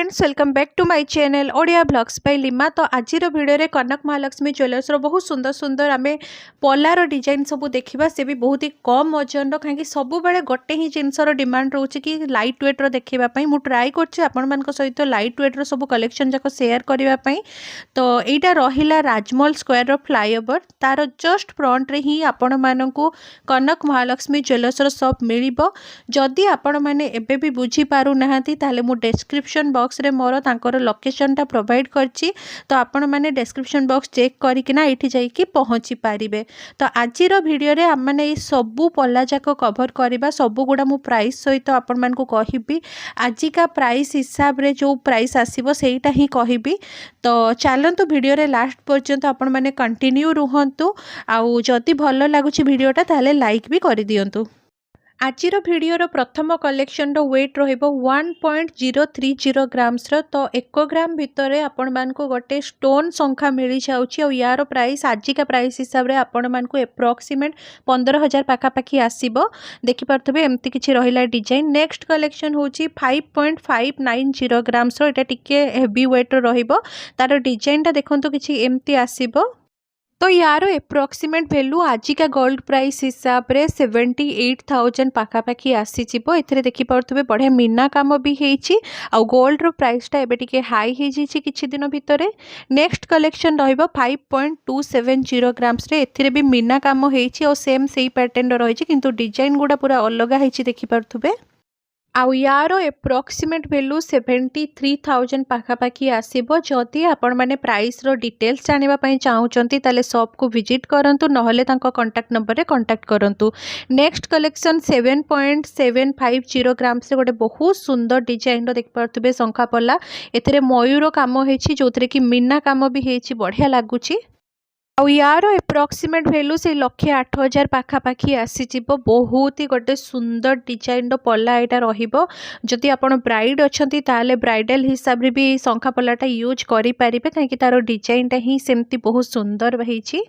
Friends welcome back to my channel Odia blogs by Lima. तो आज video रे कनक महालक्ष्मी ज्वेलर्स बहुत सुंदर सुंदर आम पलार डिजाइन सब देखा से भी बहुत ही कम वजन कहीं सब बेले गोटे ही जिनसर डिमांड रोचे कि लाइट वेट देखापी मुझे ट्राए कर सहित लाइट वेट सब कलेक्शन जाक सेयार करने। तो यहाँ रहा राजमहल स्क्वायर फ्लाईओवर तार जस्ट फ्रंट रे ही आपण मानू कनक महालक्ष्मी ज्वेलर्स शॉप मिल। जदि आपण मैंने एबे भी बुझी पारु नाहांती ताले मु डिस्क्रिप्शन बॉक्स रे मोर तांकर लोकेशन टा प्रोवाइड करची। तो आपण मैंने डिस्क्रिप्शन बॉक्स चेक करिकिना एठी जाइकी पहुँची पारिबे। तो आजिर वीडियो रे हम माने ई सबु पल्ला जाक कवर करबा सबु गुडा मु प्राइस सहित आपण मान को कहिबी। आजिका प्राइस हिसाब रे जो प्राइस आसीबो सेईटा ही कहिबी। तो चलंतु वीडियो रे लास्ट पर्यंत आपण माने कंटिन्यू रुहंतु। आउ जदि भलो लागुची वीडियोटा ताले लाइक भी कर दियंतु। आजिर वीडियोर प्रथम कलेक्शन वेट रहिबो 1.030 ग्राम्स रो। तो 1 ग्राम भितर आपण मानको गोटे स्टोन शंखा मिली जाउची और यार प्राइस आजिका प्राइस हिसाब रे आपण मानको एप्रोक्सीमेट 15,000 पाखापाखी आसीबो। देखि पारथबे एमती किछि रहिला डिजाइन। नेक्स्ट कलेक्शन होची 5.590 ग्राम्स रो। एटा टिके हेवी वेट रहिबो। तार डिजाइनटा देखंतु किछि एमती आसीबो। तो यार एप्रोक्सीमेट वैल्यू आजिका गोल्ड प्राइस हिसाब रे 78,000 पाखापाखी आसीजिबो। एथिरे देखि पारथबे बढ़िया मीना काम भी हेइची आ गोल्ड रो प्राइस टा एबे टिके हाई हे जिछि किछि दिन भितरे। नेक्स्ट कलेक्शन रहिबो 5.270 ग्राम्स रे। एथिरे भी मीना काम हेइची और सेम सेही पैटर्न रो रहिछि किंतु डिजाइन गुडा पूरा अलग हेइछि देखि पारथबे। आउ यार एप्रोक्सीमेट वैल्यू 73,000 पाखापाखी आसीबो। जदि आपण माने प्राइस रो डिटेल्स जानिबा पई चाहुचंती ताले शॉप को विजिट करंतु नहले तांको कांटेक्ट नंबर रे कांटेक्ट करंतु। नेक्स्ट कलेक्शन 7.750 ग्राम्स रे गोटे बहुत सुंदर डिजाइन रो देख पारथबे शंखा पल्ला। एथिरे मयूर काम हेछि जोथरे कि मीना काम भी हेछि बढ़िया लागुची। आउ यार एप्रोक्सीमेट वैल्यू से 1,08,000 पाखापाखी आसीजिबो। बहुत ही गोटे सुंदर डिजाइन रो पल्ला एटा रहिबो। जदि आपण ब्राइड अछंती ताले ब्राइडल हिसाब रे भी शंखा पल्लाटा यूज करि पारिबे काहेकि तारो डिजाइनटा ही सेमती बहुत सुंदर रहिछि।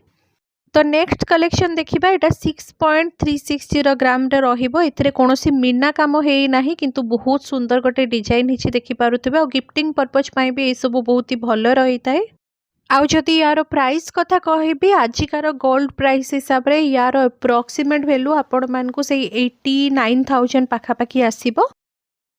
तो नेक्स्ट कलेक्शन देखिबा एटा 6.360 ग्राम रे रहिबो। एथिरे कोनोसी मीना काम हेई नाही किंतु बहुत सुंदर गोटे डिजाइन हिछि देखि पारुथबे। और गिफ्टिंग पर्पज पई भी ए सब बहुत ही भलो रहिताय। आउ जदि यार प्राइस कथा कहबी आजिकार गोल्ड प्राइस हिसाब रे यार एप्रोक्सीमेट वैल्यू आपण मानकु से 89,000 पाखापाखी आसीबो।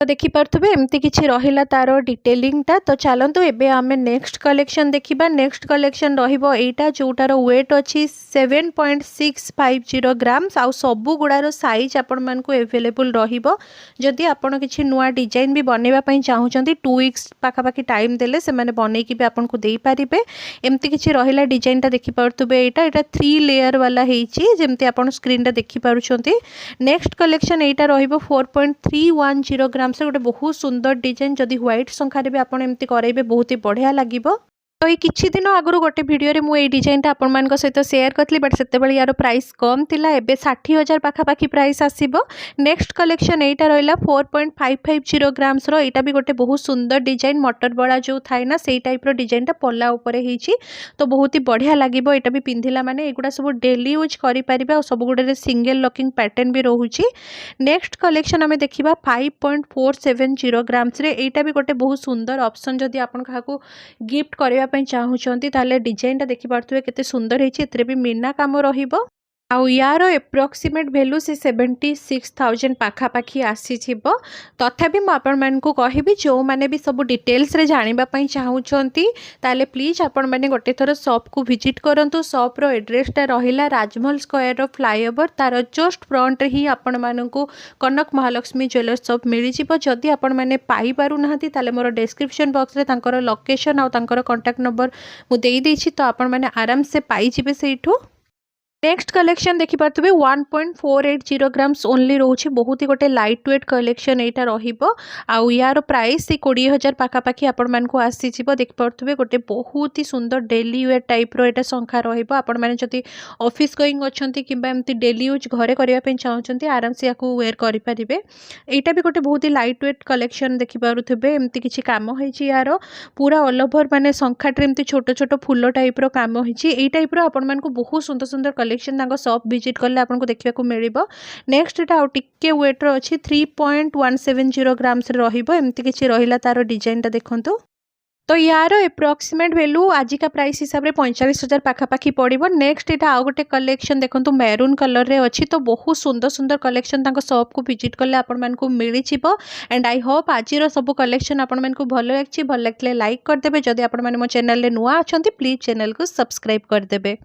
तो देखि पारथबे एमती किछि रहिला तारो डिटेलिंगटा। तो चलंतु एबे आमे नेक्स्ट कलेक्शन देखिबा। नेक्स्ट कलेक्शन रहिबो एटा जोटार वेट अछि 7.650 ग्राम्स। आउ सबु गुडारो साइज आपण मानकु अवेलेबल रहिबो। जदि आपण किछि नुवा डिजाइन भी बनेबा पई चाहुचंती 2 वीक्स पाखापाखी टाइम देले से माने बनै कि भी आपण को देई पारिबे। एमती किछि रहिला डिजाइनटा देखि पारथबे एटा 3 लेयर वाला हेछि जेमती आपण स्क्रीन रे देखि पारुछंती। नेक्स्ट कलेक्शन एटा रहिबो 4.310 ग्राम से गोटे बहुत सुंदर डिजाइन। जदि व्हाइट शंखारे भी आपण एमती करैबे बहुत ही बढ़िया लागिबो। तो ये किछि दिन आगु गोटे वीडियो रे मु ए डिजाइनटा आपण मान सहित शेयर करथली बट सेतेबेले यार प्राइस कम थिला। एबे 60,000 पाखापाखी प्राइस आसीबो। नेक्स्ट कलेक्शन एटा रहिला 4.550 ग्राम्स रो। एटा भी गोटे बहुत सुंदर डिजाइन मटर बड़ा जो थाए ना सेई टाइप रो डिजाइनटा पल्ला ऊपर हेछि। तो बहुत ही बढ़िया लागिबो। एटा भी पिंधिला माने एगुडा सब डेली यूज करि परिबे और सब गुडे सिंगल लॉकिंग पैटर्न भी रहुछि। नेक्स्ट कलेक्शन हमें देखिबा 5.470 ग्राम्स रे। एटा भी गोटे बहुत सुंदर ऑप्शन जदि आपण काहाकू गिफ्ट करबा चाहूँगी ताले डिजाइनटा देखि पारथुबे केते सुंदर हेछि। एथिरे भी मीना काम रहिबो। आउ यार एप्रोक्सीमेट वैल्यू से 76,000 पाखापाखी आसीजिबो। तथापि मु आपण मानकु कहिबी जो माने भी सब डिटेल्स रे जानिबा पई चाहूचंती ताले प्लीज आपण माने गोटे थरो शॉप को विजिट करंतु। शॉप रो एड्रेसटा रहिला राजमहल स्क्वायर रो फ्लाईओवर तार जस्ट फ्रंट रे ही आपण मानकु कनक महालक्ष्मी ज्वेलर्स शॉप मिली जिवो। जदि आपण माने पाई पारु नाहंती ताले मोर डिस्क्रिप्शन बॉक्स रे तांकर लोकेशन आ तांकर कांटेक्ट नंबर मु देई देछि। तो आपण माने आराम से पाई जिवे सेइठू। नेक्स्ट कलेक्शन देखि पारथबे 1.480 ग्राम्स ओनली रोची। बहुत ही गोटे लाइट वेट कलेक्शन एटा रहिबो। आउ यार प्राइस 20,000 पाखापाखी आपण मानकु आसीजिबो। देखि पारथबे गोटे बहुत ही सुंदर डेली वेयर टाइप रो एटा शंखा रहिबो। आपण माने जति ऑफिस गोइंग अछंती किबा एमती डेली यूज घरे करिया पे चाहउचंती आराम से याकू वेयर करि परिबे। एटा भी गोटे बहुत ही लाइट वेट कलेक्शन देखि पारुथबे। एमती किछि काम होइछि यार पूरा ऑल ओवर माने शंखाटे एमती छोट छोट फूल टाइप रो काम होइछि। एई टाइप रो आपण मानकु बहुत सुंदर सुंदर कलेक्शन तांको शॉप विजिट कले आपको देखा मिलिबो। नेक्स्ट एटा आउ टिके वेट रो अछि 3.170 ग्राम्स रहिबो एमती किछि रहिला तार डिजाइन ता देखंतु। तो यार एप्रोक्सीमेट वैल्यू आज का प्राइस हिसाब से 45,000 पाखापाखी पड़ो। नेक्स्ट यहाँ आउ गोटे कलेक्शन देखो मेरून कलर रे अच्छी तो बहुत सुंदर सुंदर कलेक्शन शॉप को विजिट कले आपको मिल एंड आई होप आज सब कलेक्शन आपको भल लगे लाइक करदे जदि आप मो चैनल नुआ अच्छा प्लीज चैनल को सब्सक्राइब करदे।